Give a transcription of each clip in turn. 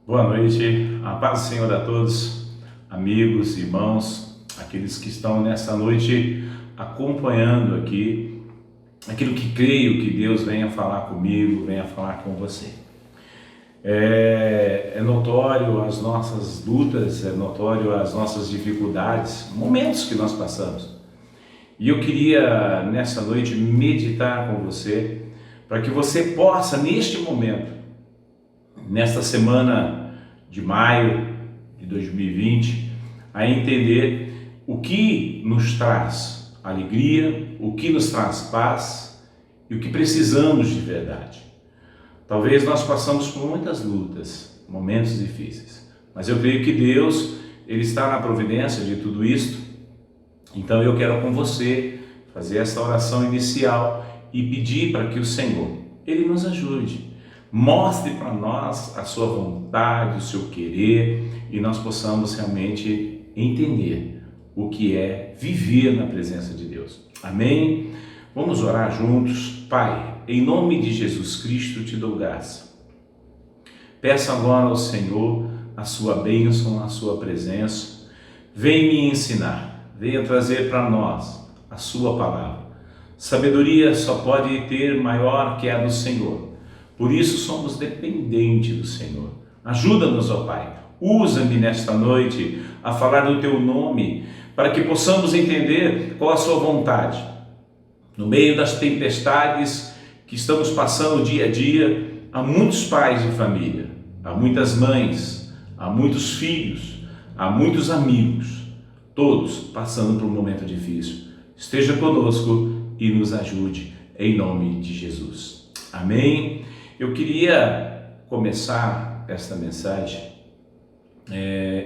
Boa noite, a paz do Senhor a todos, amigos, irmãos, aqueles que estão nessa noite acompanhando aqui, aquilo que creio que Deus venha falar comigo, venha falar com você. É notório as nossas lutas, é notório as nossas dificuldades, momentos que nós passamos. E eu queria nessa noite meditar com você, para que você possa neste momento, nesta semana de maio de 2020, a entender o que nos traz alegria, o que nos traz paz e o que precisamos de verdade. Talvez nós passamos por muitas lutas, momentos difíceis, mas eu creio que Deus, Ele está na providência de tudo isto. Então eu quero com você fazer essa oração inicial e pedir para que o Senhor, Ele nos ajude. Mostre para nós a sua vontade, o seu querer e nós possamos realmente entender o que é viver na presença de Deus. Amém? Vamos orar juntos. Pai, em nome de Jesus Cristo te dou graça. Peço agora ao Senhor a sua bênção, a sua presença. Vem me ensinar, venha trazer para nós a sua palavra. Sabedoria só pode ter maior que a do Senhor. Por isso somos dependentes do Senhor. Ajuda-nos, ó Pai. Usa-me nesta noite a falar do Teu nome, para que possamos entender qual a Sua vontade. No meio das tempestades que estamos passando dia a dia, há muitos pais de família, há muitas mães, há muitos filhos, há muitos amigos, todos passando por um momento difícil. Esteja conosco e nos ajude, em nome de Jesus. Amém? Eu queria começar esta mensagem,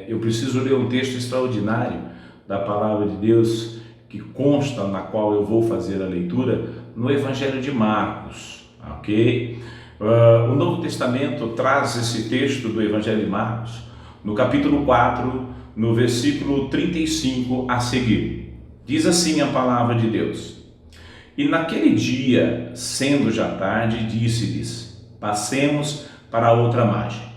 eu preciso ler um texto extraordinário da Palavra de Deus, que consta, na qual eu vou fazer a leitura, no Evangelho de Marcos, ok? O Novo Testamento traz esse texto do Evangelho de Marcos, no capítulo 4, no versículo 35 a seguir. Diz assim a Palavra de Deus: E naquele dia, sendo já tarde, disse-lhes: Passemos para a outra margem.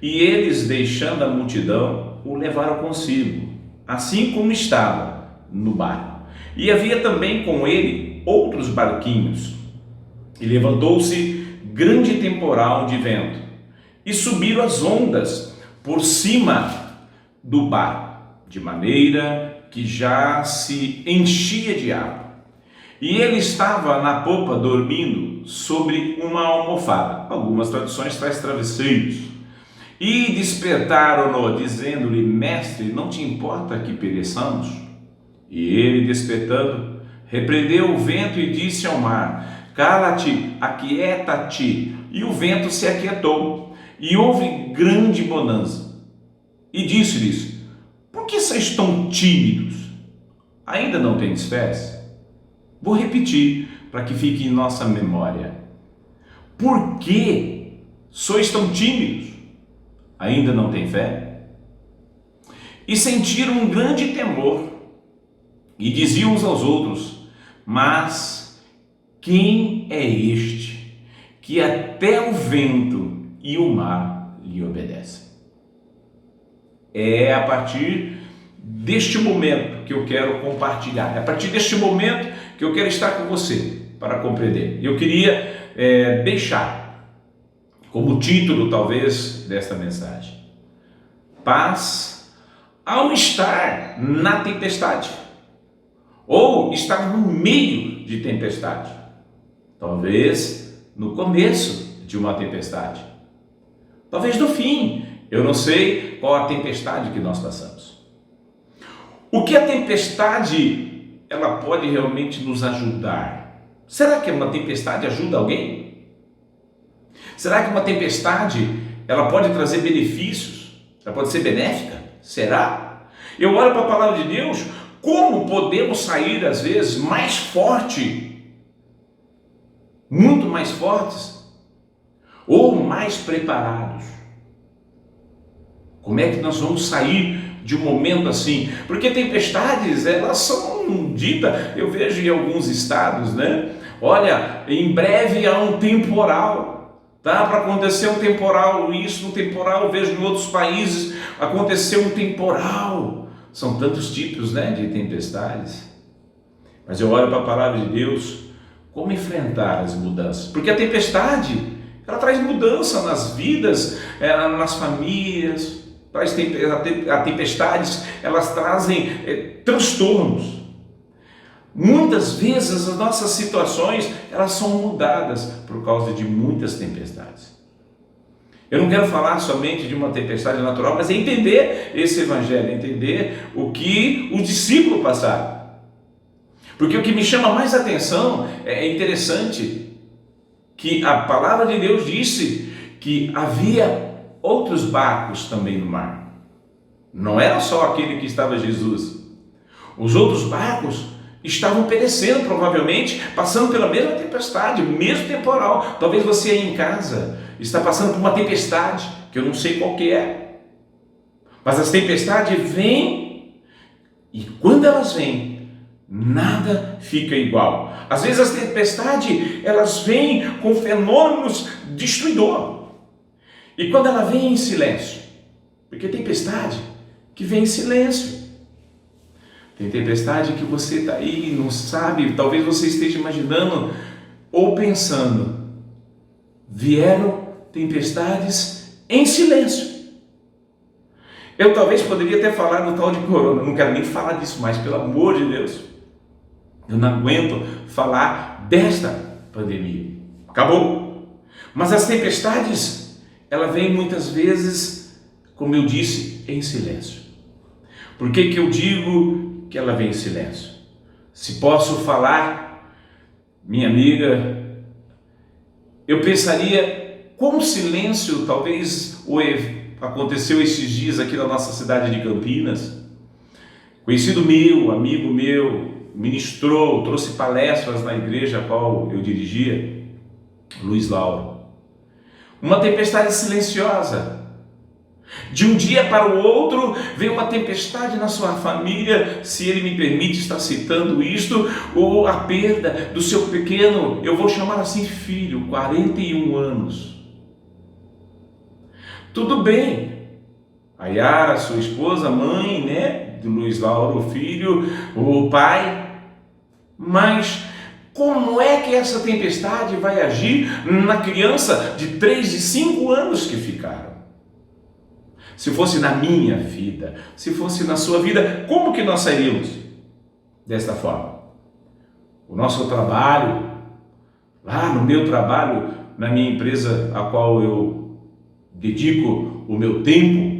E eles, deixando a multidão, o levaram consigo, assim como estava no barco. E havia também com ele outros barquinhos. E levantou-se grande temporal de vento, e subiram as ondas por cima do barco, de maneira que já se enchia de água. E ele estava na popa dormindo sobre uma almofada. Algumas traduções traz travesseiros. E despertaram-no, dizendo-lhe: Mestre, não te importa que pereçamos? E ele, despertando, repreendeu o vento e disse ao mar: Cala-te, aquieta-te. E o vento se aquietou, e houve grande bonança. E disse-lhes: Por que sois tão tímidos? Ainda não tendes fé? Vou repetir para que fique em nossa memória. Por que sois tão tímidos? Ainda não tem fé? E sentiram um grande temor e diziam uns aos outros: Mas quem é este que até o vento e o mar lhe obedecem? É a partir deste momento que eu quero compartilhar, é a partir deste momento que eu quero estar com você para compreender. Eu queria deixar como título, talvez, desta mensagem: Paz ao estar na tempestade, ou estar no meio de tempestade, talvez no começo de uma tempestade, talvez no fim. Eu não sei qual a tempestade que nós passamos. O que a tempestade ela pode realmente nos ajudar? Será que uma tempestade ajuda alguém? Será que uma tempestade ela pode trazer benefícios? Ela pode ser benéfica? Será? Eu olho para a palavra de Deus, como podemos sair às vezes mais forte, muito mais fortes, ou mais preparados? Como é que nós vamos sair de um momento assim? Porque tempestades, elas são ditas, eu vejo em alguns estados, né? Olha, em breve há um temporal. Tá para acontecer um temporal, isso, um temporal, eu vejo em outros países acontecer um temporal. São tantos tipos, né, de tempestades. Mas eu olho para a palavra de Deus, como enfrentar as mudanças? Porque a tempestade, ela traz mudança nas vidas, nas famílias, a tempestades, elas trazem transtornos. Muitas vezes as nossas situações, elas são mudadas por causa de muitas tempestades. Eu não quero falar somente de uma tempestade natural, mas é entender esse evangelho, entender o que os discípulos passaram. Porque o que me chama mais atenção é interessante que a palavra de Deus disse que havia outros barcos também no mar. Não era só aquele que estava Jesus. Os outros barcos estavam perecendo, provavelmente, passando pela mesma tempestade, mesmo temporal. Talvez você aí em casa está passando por uma tempestade, que eu não sei qual que é. Mas as tempestades vêm, e quando elas vêm, nada fica igual. Às vezes as tempestades, elas vêm com fenômenos destruidores. E quando ela vem em silêncio, porque tempestade que vem em silêncio. Tem tempestade que você está aí e não sabe, talvez você esteja imaginando ou pensando, vieram tempestades em silêncio. Eu talvez poderia até falar no tal de corona, não quero nem falar disso mais, pelo amor de Deus. Eu não aguento falar desta pandemia. Acabou. Mas as tempestades, ela vem muitas vezes, como eu disse, em silêncio. Por que eu digo que ela vem em silêncio? Se posso falar, minha amiga, eu pensaria como silêncio talvez aconteceu esses dias aqui na nossa cidade de Campinas. Conhecido meu, amigo meu, ministrou, trouxe palestras na igreja a qual eu dirigia, Luiz Lauro. Uma tempestade silenciosa. De um dia para o outro, vem uma tempestade na sua família, se ele me permite estar citando isto, ou a perda do seu pequeno, eu vou chamar assim, filho, 41 anos. Tudo bem, a Yara, sua esposa, mãe, né, do Luiz Lauro, o filho, o pai, mas como é que essa tempestade vai agir na criança de 3 e 5 anos que ficaram? Se fosse na minha vida, se fosse na sua vida, como que nós sairíamos desta forma? O nosso trabalho, lá no meu trabalho, na minha empresa a qual eu dedico o meu tempo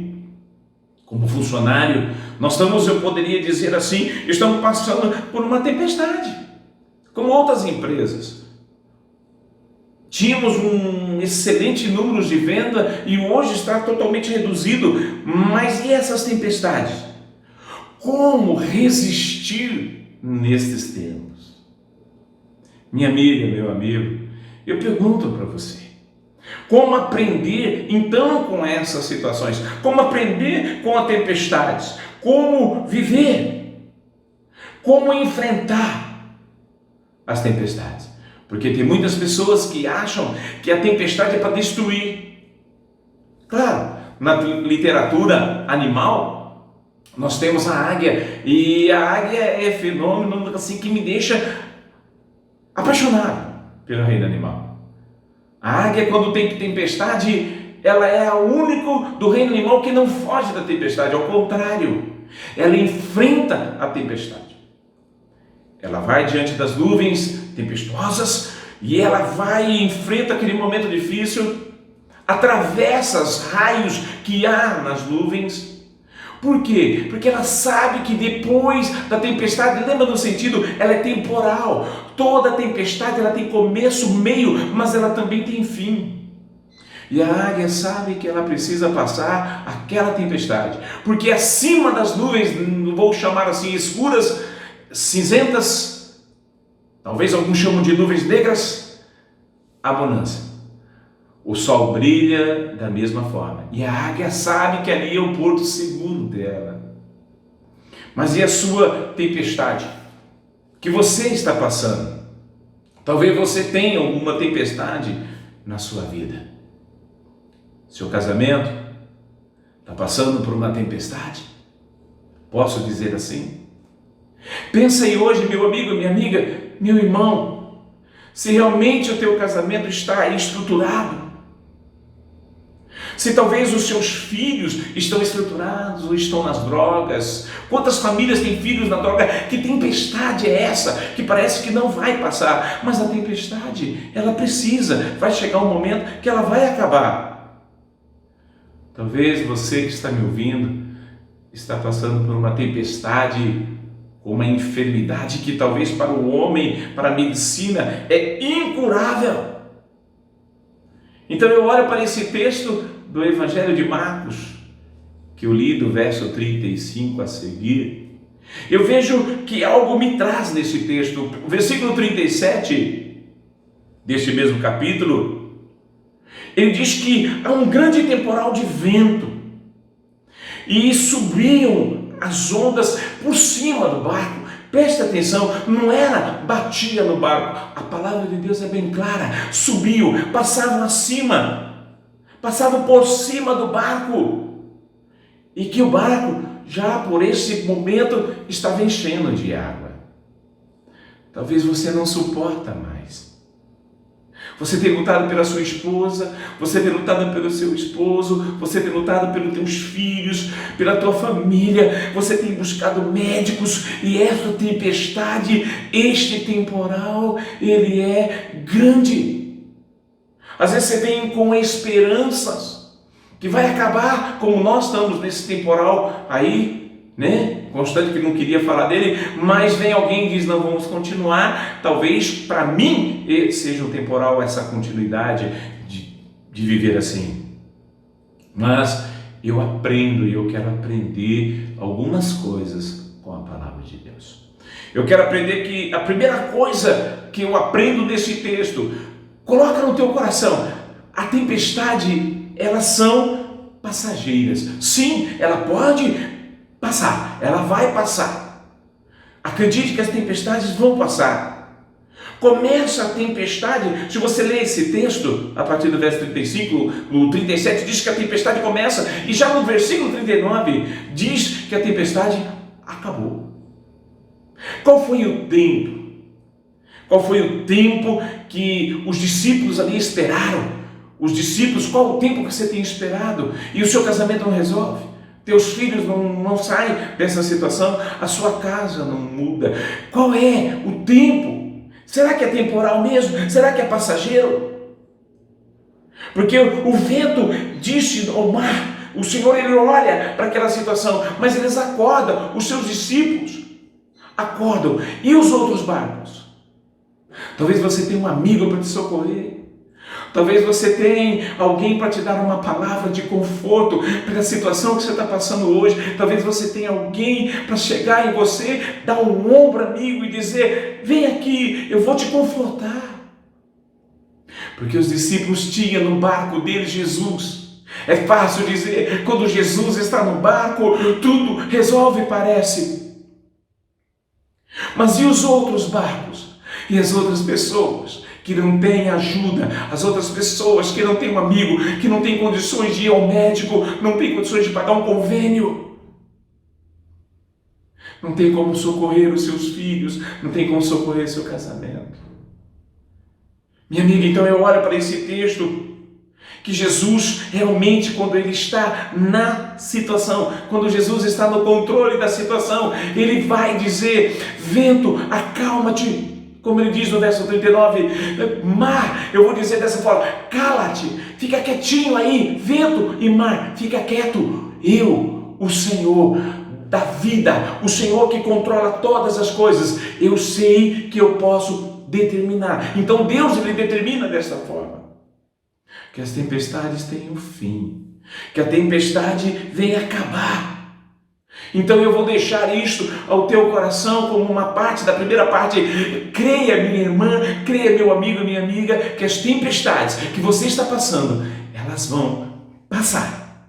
como funcionário, nós estamos, eu poderia dizer assim, estamos passando por uma tempestade, como outras empresas. Tínhamos um excelente número de venda e hoje está totalmente reduzido. Mas e essas tempestades? Como resistir nestes tempos? Minha amiga, meu amigo, eu pergunto para você. Como aprender então com essas situações? Como aprender com a tempestade? Como viver? Como enfrentar as tempestades? Porque tem muitas pessoas que acham que a tempestade é para destruir. Claro, na literatura animal, nós temos a águia, e a águia é fenômeno assim que me deixa apaixonado pelo reino animal. A águia, quando tem tempestade, ela é a única do reino animal que não foge da tempestade, ao contrário, ela enfrenta a tempestade. Ela vai diante das nuvens tempestuosas e ela vai e enfrenta aquele momento difícil, atravessa os raios que há nas nuvens. Por quê? Porque ela sabe que depois da tempestade, lembra no sentido, ela é temporal. Toda tempestade ela tem começo, meio, mas ela também tem fim. E a águia sabe que ela precisa passar aquela tempestade, porque acima das nuvens, vou chamar assim, escuras, cinzentas, talvez alguns chamam de nuvens negras, a bonança. O sol brilha da mesma forma e a águia sabe que ali é o porto seguro dela. Mas e a sua tempestade que você está passando? Talvez você tenha alguma tempestade na sua vida. Seu casamento está passando por uma tempestade? Posso dizer assim? Pensa aí hoje, meu amigo, minha amiga, meu irmão, se realmente o teu casamento está estruturado. Se talvez os seus filhos estão estruturados ou estão nas drogas. Quantas famílias têm filhos na droga? Que tempestade é essa? Que parece que não vai passar. Mas a tempestade, ela vai chegar um momento que ela vai acabar. Talvez você que está me ouvindo está passando por uma tempestade, uma enfermidade que talvez para o homem, para a medicina, é incurável. Então eu olho para esse texto do Evangelho de Marcos, que eu li do verso 35 a seguir, eu vejo que algo me traz nesse texto. O versículo 37 deste mesmo capítulo, ele diz que há um grande temporal de vento e subiam as ondas por cima do barco. Preste atenção, não era batia no barco, a palavra de Deus é bem clara, subiu, passavam acima, passavam por cima do barco, e que o barco já por esse momento estava enchendo de água. Talvez você não suporta mais. Você tem lutado pela sua esposa, você tem lutado pelo seu esposo, você tem lutado pelos teus filhos, pela tua família, você tem buscado médicos, e essa tempestade, este temporal, ele é grande. Às vezes você vem com esperanças que vai acabar, como nós estamos nesse temporal aí, né? Constante, que não queria falar dele, mas vem alguém e diz, não, vamos continuar. Talvez para mim seja um temporal essa continuidade de viver assim. Mas eu aprendo e eu quero aprender algumas coisas com a palavra de Deus. Eu quero aprender que a primeira coisa que eu aprendo desse texto, coloca no teu coração, a tempestade, elas são passageiras. Sim, ela pode passar, ela vai passar. Acredite que as tempestades vão passar. Começa a tempestade, se você ler esse texto, a partir do verso 35, no 37, diz que a tempestade começa, e já no versículo 39, diz que a tempestade acabou. Qual foi o tempo? Qual foi o tempo que os discípulos ali esperaram? Os discípulos, qual o tempo que você tem esperado? E o seu casamento não resolve? Teus filhos não saem dessa situação, a sua casa não muda. Qual é o tempo? Será que é temporal mesmo? Será que é passageiro? Porque o vento disse ao mar, o Senhor, ele olha para aquela situação, mas eles acordam, os seus discípulos acordam. E os outros barcos? Talvez você tenha um amigo para te socorrer. Talvez você tenha alguém para te dar uma palavra de conforto pela situação que você está passando hoje. Talvez você tenha alguém para chegar em você, dar um ombro amigo e dizer, vem aqui, eu vou te confortar. Porque os discípulos tinham no barco deles Jesus. É fácil dizer, quando Jesus está no barco, tudo resolve, parece. Mas e os outros barcos? E as outras pessoas que não têm ajuda, as outras pessoas que não têm um amigo, que não têm condições de ir ao médico, não têm condições de pagar um convênio, não tem como socorrer os seus filhos, não tem como socorrer seu casamento. Minha amiga, então eu olho para esse texto, que Jesus realmente, quando ele está na situação, quando Jesus está no controle da situação, ele vai dizer, vento, acalma-te. Como ele diz no verso 39, mar, eu vou dizer dessa forma, cala-te, fica quietinho aí, vento e mar, fica quieto. Eu, o Senhor da vida, o Senhor que controla todas as coisas, eu sei que eu posso determinar. Então Deus, ele determina dessa forma, que as tempestades tenham fim, que a tempestade venha acabar. Então eu vou deixar isto ao teu coração como uma parte da primeira parte. Creia, minha irmã, creia, meu amigo, minha amiga, que as tempestades que você está passando, elas vão passar.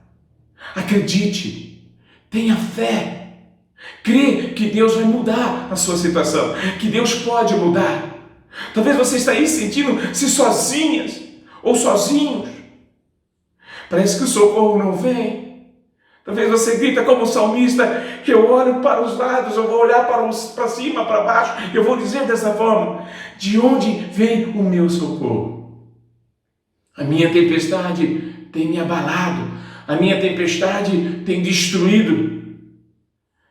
Acredite, tenha fé, crê que Deus vai mudar a sua situação, que Deus pode mudar. Talvez você está aí sentindo-se sozinhas, ou sozinhos. Parece que o socorro não vem. Talvez você grita como salmista: eu olho para os lados, eu vou olhar para cima, para baixo, eu vou dizer dessa forma: de onde vem o meu socorro? A minha tempestade tem me abalado, a minha tempestade tem destruído,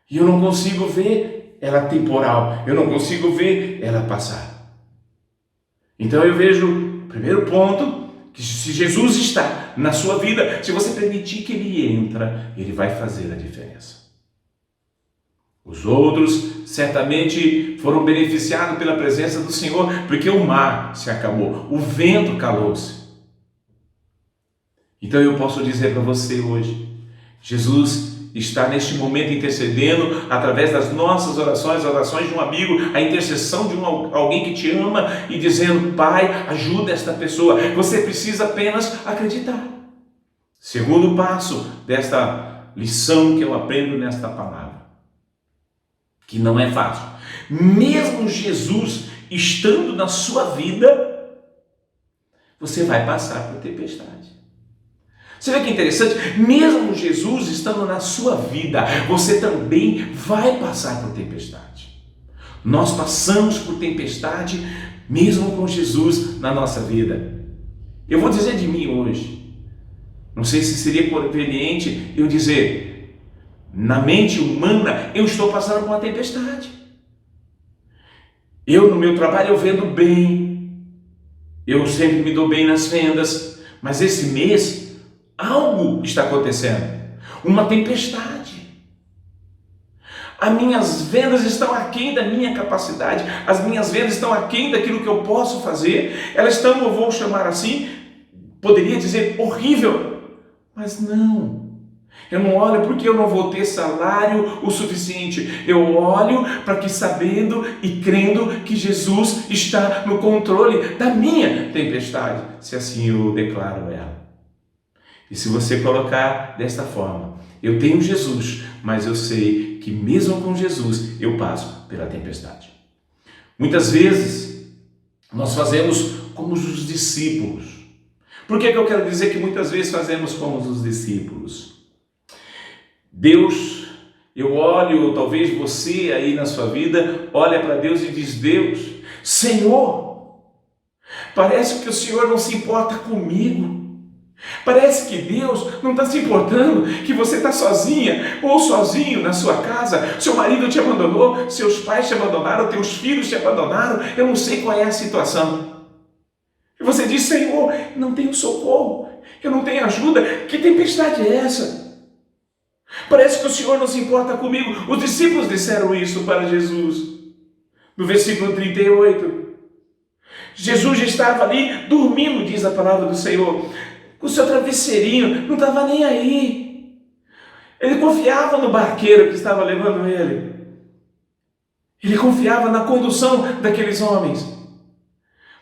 e eu não consigo ver ela temporal, eu não consigo ver ela passar. Então eu vejo, primeiro ponto, que se Jesus está na sua vida, se você permitir que Ele entra, Ele vai fazer a diferença. Os outros certamente foram beneficiados pela presença do Senhor, porque o mar se acabou, o vento calou-se. Então eu posso dizer para você hoje, Jesus está neste momento intercedendo através das nossas orações, orações de um amigo, a intercessão de alguém que te ama e dizendo: Pai, ajuda esta pessoa. Você precisa apenas acreditar. Segundo passo desta lição que eu aprendo nesta palavra, que não é fácil. Mesmo Jesus estando na sua vida, você vai passar por tempestade. Você vê que interessante? Mesmo Jesus estando na sua vida, você também vai passar por tempestade. Nós passamos por tempestade mesmo com Jesus na nossa vida. Eu vou dizer de mim hoje, não sei se seria conveniente eu dizer, na mente humana eu estou passando por uma tempestade. Eu no meu trabalho eu vendo bem, eu sempre me dou bem nas vendas, mas esse mês algo está acontecendo, uma tempestade. As minhas vendas estão aquém da minha capacidade, as minhas vendas estão aquém daquilo que eu posso fazer, elas estão, eu vou chamar assim, poderia dizer horrível, mas não. Eu não olho porque eu não vou ter salário o suficiente, eu olho para que sabendo e crendo que Jesus está no controle da minha tempestade, se assim eu declaro ela. E se você colocar desta forma, eu tenho Jesus, mas eu sei que mesmo com Jesus eu passo pela tempestade. Muitas vezes nós fazemos como os discípulos. Por que eu quero dizer que muitas vezes fazemos como os discípulos? Deus, eu olho, talvez você aí na sua vida, olha para Deus e diz: Deus, Senhor, parece que o Senhor não se importa comigo. Parece que Deus não está se importando que você está sozinha ou sozinho na sua casa, seu marido te abandonou, seus pais te abandonaram, teus filhos te abandonaram, eu não sei qual é a situação. E você diz: Senhor, não tenho socorro, eu não tenho ajuda, que tempestade é essa? Parece que o Senhor não se importa comigo. Os discípulos disseram isso para Jesus. No versículo 38, Jesus já estava ali dormindo, diz a palavra do Senhor, com o seu travesseirinho, não estava nem aí. Ele confiava no barqueiro que estava levando ele. Ele confiava na condução daqueles homens.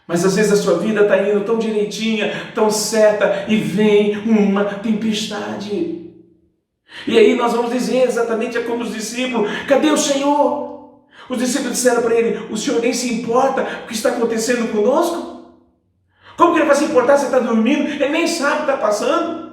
Mas às vezes a sua vida está indo tão direitinha, tão certa, e vem uma tempestade. E aí nós vamos dizer exatamente como os discípulos: cadê o Senhor? Os discípulos disseram para ele: o Senhor nem se importa com o que está acontecendo conosco? Como que ele vai se importar se você está dormindo? Ele nem sabe o que está passando.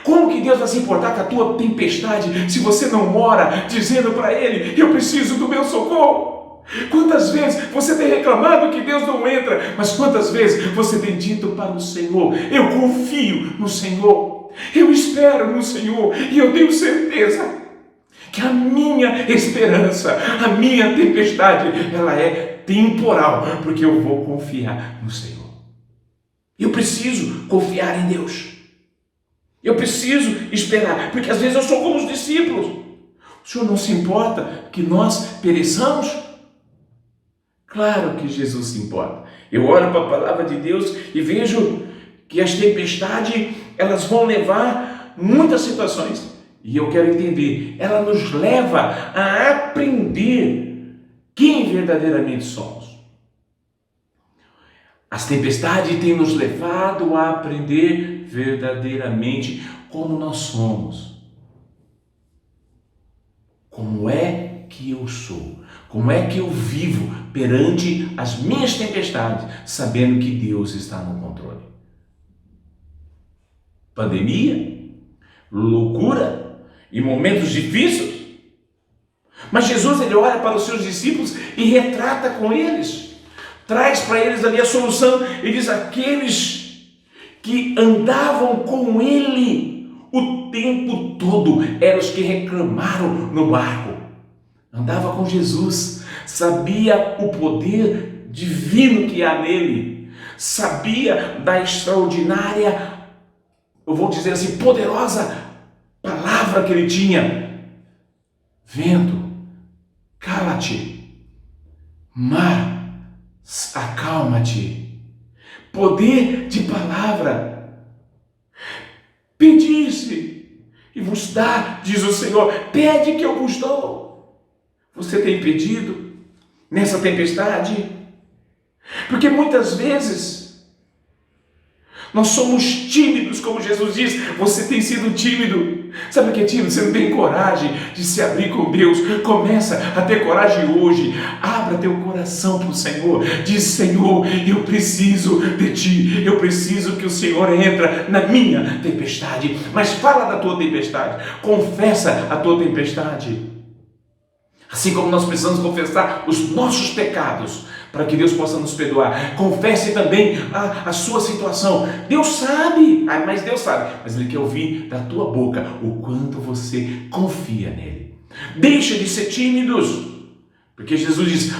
Como que Deus vai se importar com a tua tempestade se você não ora dizendo para Ele: eu preciso do meu socorro? Quantas vezes você tem reclamado que Deus não entra, mas quantas vezes você tem dito para o Senhor: eu confio no Senhor, eu espero no Senhor, e eu tenho certeza que a minha esperança, a minha tempestade, ela é temporal, porque eu vou confiar no Senhor. Eu preciso confiar em Deus. Eu preciso esperar, porque às vezes eu sou como os discípulos. O Senhor não se importa que nós pereçamos? Claro que Jesus se importa. Eu olho para a palavra de Deus e vejo que as tempestades, elas vão levar muitas situações. E eu quero entender, ela nos leva a aprender quem verdadeiramente somos. As tempestades têm nos levado a aprender verdadeiramente como nós somos. Como é que eu sou? Como é que eu vivo perante as minhas tempestades, sabendo que Deus está no controle? pandemia, loucura e momentos difíceis. Mas Jesus, ele olha para os seus discípulos e retrata com eles, traz para eles ali a solução. Ele diz: aqueles que andavam com ele o tempo todo eram os que reclamaram no barco. Andava com Jesus, sabia o poder divino que há nele, sabia da extraordinária, eu vou dizer assim, poderosa palavra que ele tinha. Vento, cala-te. Mar, acalma-te. Poder de palavra. Pedisse e vos dá, diz o Senhor. Pede que eu vos dou. Você tem pedido nessa tempestade? Porque muitas vezes nós somos tímidos, como Jesus diz. Você tem sido tímido. Sabe o que é tímido? Você não tem coragem de se abrir com Deus. Começa a ter coragem hoje. Abra teu coração para o Senhor. Diz: Senhor, eu preciso de Ti. Eu preciso que o Senhor entre na minha tempestade. Mas fala da tua tempestade. Confessa a tua tempestade. Assim como nós precisamos confessar os nossos pecados, para que Deus possa nos perdoar. Confesse também a sua situação. Deus sabe, mas Deus sabe, mas Ele quer ouvir da tua boca o quanto você confia nele. Deixa de ser tímidos, porque Jesus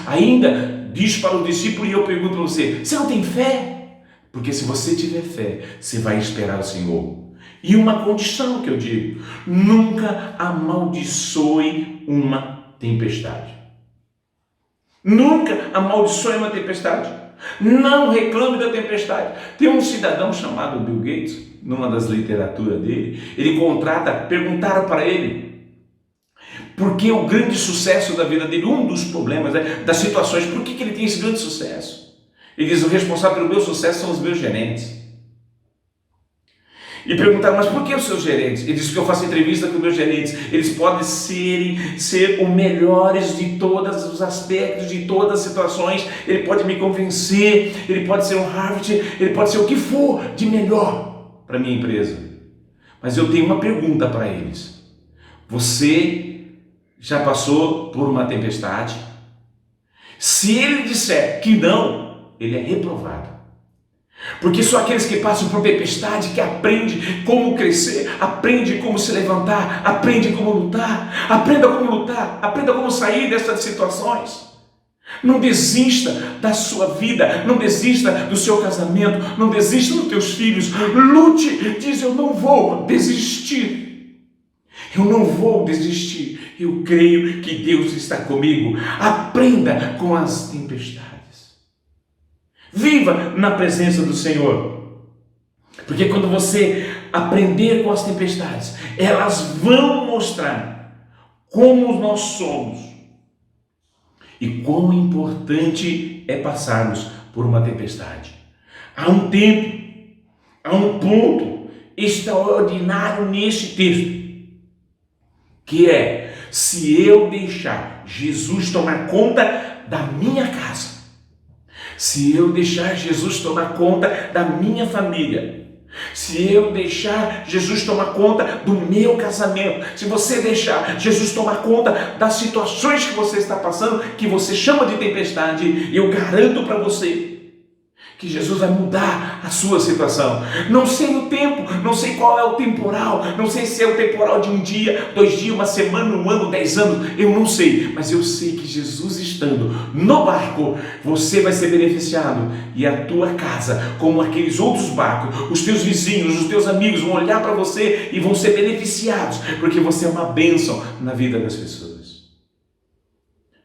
diz para o discípulo, e eu pergunto para você: você não tem fé? Porque se você tiver fé, você vai esperar o Senhor. E uma condição que eu digo: nunca amaldiçoe uma tempestade. Nunca amaldiçoe uma tempestade. Não reclame da tempestade. Tem um cidadão chamado Bill Gates, numa das literaturas dele, perguntaram para ele por que o grande sucesso da vida dele, um dos problemas, das situações, por que ele tem esse grande sucesso? Ele diz: o responsável pelo meu sucesso são os meus gerentes. E perguntaram: mas por que os seus gerentes? Ele disse: que eu faço entrevista com meus gerentes, eles podem ser os melhores de todos os aspectos, de todas as situações. Ele pode me convencer, ele pode ser um Harvard, ele pode ser o que for de melhor para a minha empresa. Mas eu tenho uma pergunta para eles: você já passou por uma tempestade? Se ele disser que não, ele é reprovado. Porque só aqueles que passam por tempestade que aprendem como crescer, aprendem como se levantar, aprendem como lutar. Aprenda como lutar, aprenda como sair dessas situações. Não desista da sua vida, não desista do seu casamento, não desista dos teus filhos. Lute, diz: eu não vou desistir. Eu não vou desistir. Eu creio que Deus está comigo. Aprenda com as tempestades. Viva na presença do Senhor. Porque quando você aprender com as tempestades, elas vão mostrar como nós somos e quão importante é passarmos por uma tempestade. Há um tempo, há um ponto extraordinário neste texto, que é: se eu deixar Jesus tomar conta da minha casa, se eu deixar Jesus tomar conta da minha família, se eu deixar Jesus tomar conta do meu casamento, se você deixar Jesus tomar conta das situações que você está passando, que você chama de tempestade, eu garanto para você que Jesus vai mudar a sua situação. Não sei o tempo, não sei qual é o temporal, não sei se é o temporal de um dia, 2 dias, uma semana, 1 ano, 10 anos, eu não sei, mas eu sei que Jesus estando no barco, você vai ser beneficiado, e a tua casa, como aqueles outros barcos, os teus vizinhos, os teus amigos vão olhar para você e vão ser beneficiados, porque você é uma bênção na vida das pessoas.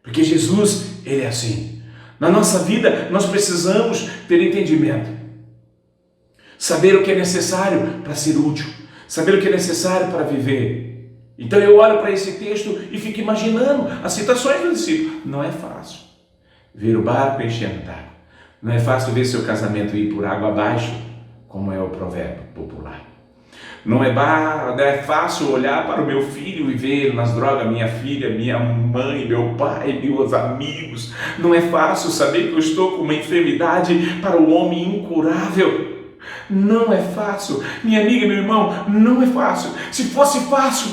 Porque Jesus, Ele é assim. Na nossa vida, nós precisamos ter entendimento, saber o que é necessário para ser útil, saber o que é necessário para viver. Então eu olho para esse texto e fico imaginando as situações do discípulo. Não é fácil ver o barco enchendo d'água, não é fácil ver seu casamento ir por água abaixo, como é o provérbio popular. Não é fácil olhar para o meu filho e ver nas drogas minha filha, minha mãe, meu pai, meus amigos. Não é fácil saber que eu estou com uma enfermidade para o homem incurável. Não é fácil. Minha amiga, meu irmão, não é fácil. Se fosse fácil,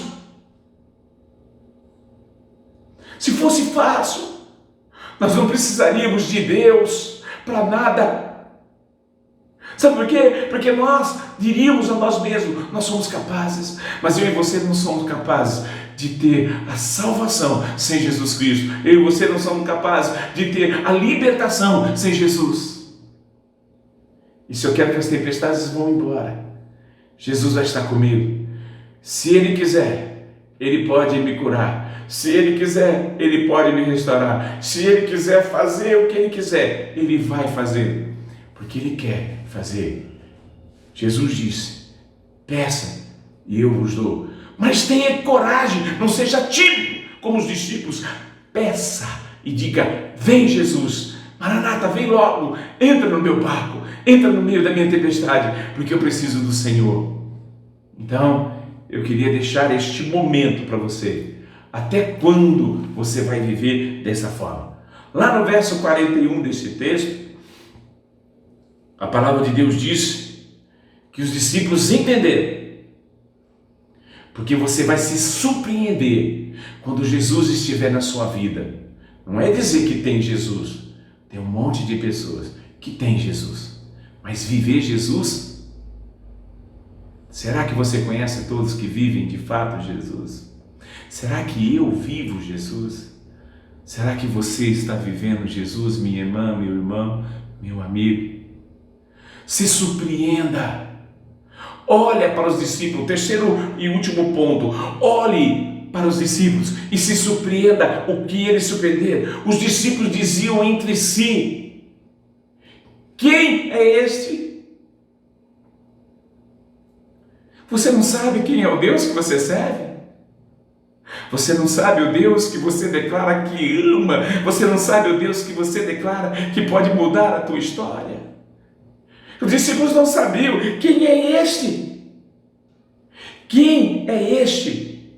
nós não precisaríamos de Deus para nada. Sabe por quê? Porque nós diríamos a nós mesmos, nós somos capazes, mas eu e você não somos capazes de ter a salvação sem Jesus Cristo. Eu e você não somos capazes de ter a libertação sem Jesus. E se eu quero que as tempestades vão embora, Jesus vai estar comigo. Se Ele quiser, Ele pode me curar. Se Ele quiser, Ele pode me restaurar. Se Ele quiser fazer o que Ele quiser, Ele vai fazer, porque Ele quer fazer. Jesus disse: peça e eu vos dou. Mas tenha coragem, não seja tímido como os discípulos. Peça e diga: vem Jesus, Maranata, vem logo, entra no meu barco, entra no meio da minha tempestade, porque eu preciso do Senhor. Então, eu queria deixar este momento para você. Até quando você vai viver dessa forma? Lá no verso 41 desse texto, a palavra de Deus diz que os discípulos entenderam. Porque você vai se surpreender quando Jesus estiver na sua vida. Não é dizer que tem Jesus. Tem um monte de pessoas que tem Jesus. Mas viver Jesus? Será que você conhece todos que vivem de fato Jesus? Será que eu vivo Jesus? Será que você está vivendo Jesus, minha irmã, meu irmão, meu amigo? Se surpreenda. Olha para os discípulos, terceiro e último ponto. Olhe para os discípulos e se surpreenda o que eles surpreenderam. Os discípulos diziam entre si: quem é este? Você não sabe quem é o Deus que você serve? Você não sabe o Deus que você declara que ama? Você não sabe o Deus que você declara que pode mudar a tua história? Os discípulos não sabiam quem é este. Quem é este?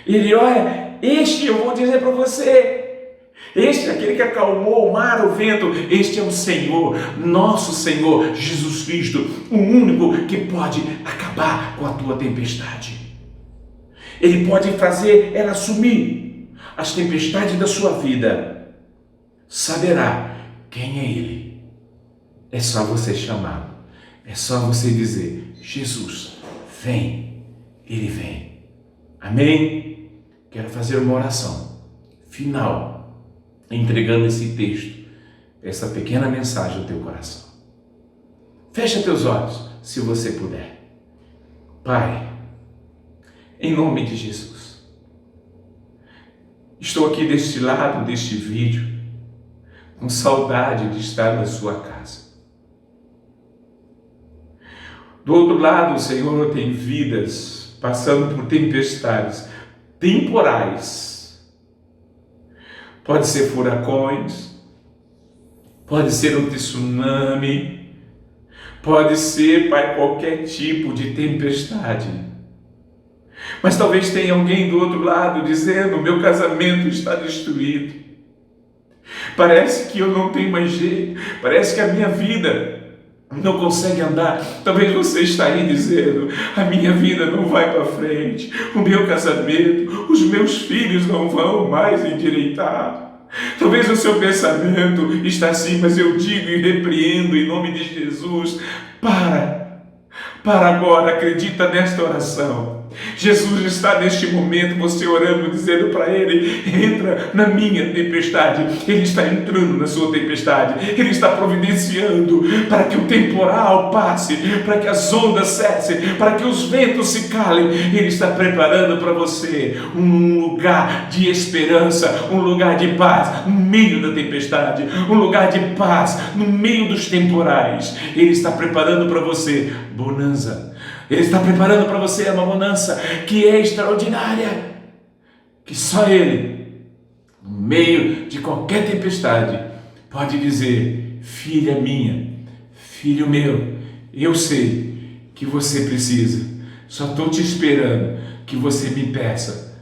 Ele olha, este eu vou dizer para você. Este é aquele que acalmou o mar, o vento. Este é o Senhor, nosso Senhor, Jesus Cristo, o único que pode acabar com a tua tempestade. Ele pode fazer ela sumir as tempestades da sua vida. Saberá quem é Ele. É só você chamá-lo. É só você dizer: Jesus, vem. Ele vem. Amém? Quero fazer uma oração final, entregando esse texto, essa pequena mensagem ao teu coração. Fecha teus olhos, se você puder. Pai, em nome de Jesus, estou aqui deste lado deste vídeo, com saudade de estar na sua casa. Do outro lado, Senhor, tem vidas passando por tempestades temporais. Pode ser furacões, pode ser um tsunami, pode ser, Pai, qualquer tipo de tempestade. Mas talvez tenha alguém do outro lado dizendo: meu casamento está destruído. Parece que eu não tenho mais jeito, parece que a minha vida não consegue andar. Talvez você está aí dizendo: a minha vida não vai para frente, o meu casamento, os meus filhos não vão mais endireitar. Talvez o seu pensamento está assim, mas eu digo e repreendo em nome de Jesus: para agora, acredita nesta oração. Jesus está neste momento, você orando, dizendo para Ele: entra na minha tempestade. Ele está entrando na sua tempestade. Ele está providenciando para que o temporal passe, para que as ondas cessem, para que os ventos se calem. Ele está preparando para você um lugar de esperança, um lugar de paz no meio da tempestade, um lugar de paz no meio dos temporais. Ele está preparando para você bonança. Ele está preparando para você uma bonança que é extraordinária, que só Ele, no meio de qualquer tempestade, pode dizer: filha minha, filho meu, eu sei que você precisa, só estou te esperando que você me peça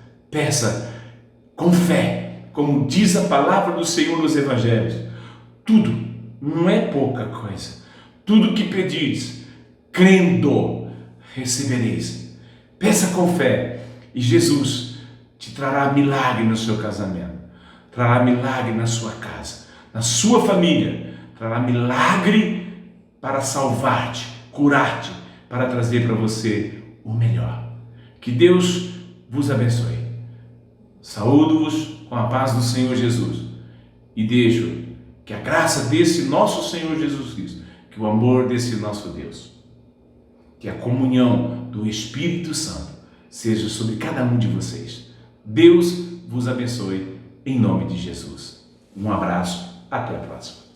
com fé, como diz a palavra do Senhor nos Evangelhos. Tudo, não é pouca coisa, tudo que pedires, crendo, recebereis. Peça com fé e Jesus te trará milagre no seu casamento, trará milagre na sua casa, na sua família, trará milagre para salvar-te, curar-te, para trazer para você o melhor. Que Deus vos abençoe. Saúdo-vos com a paz do Senhor Jesus e deixo que a graça desse nosso Senhor Jesus Cristo, que o amor desse nosso Deus, que a comunhão do Espírito Santo seja sobre cada um de vocês. Deus vos abençoe em nome de Jesus. Um abraço, até a próxima.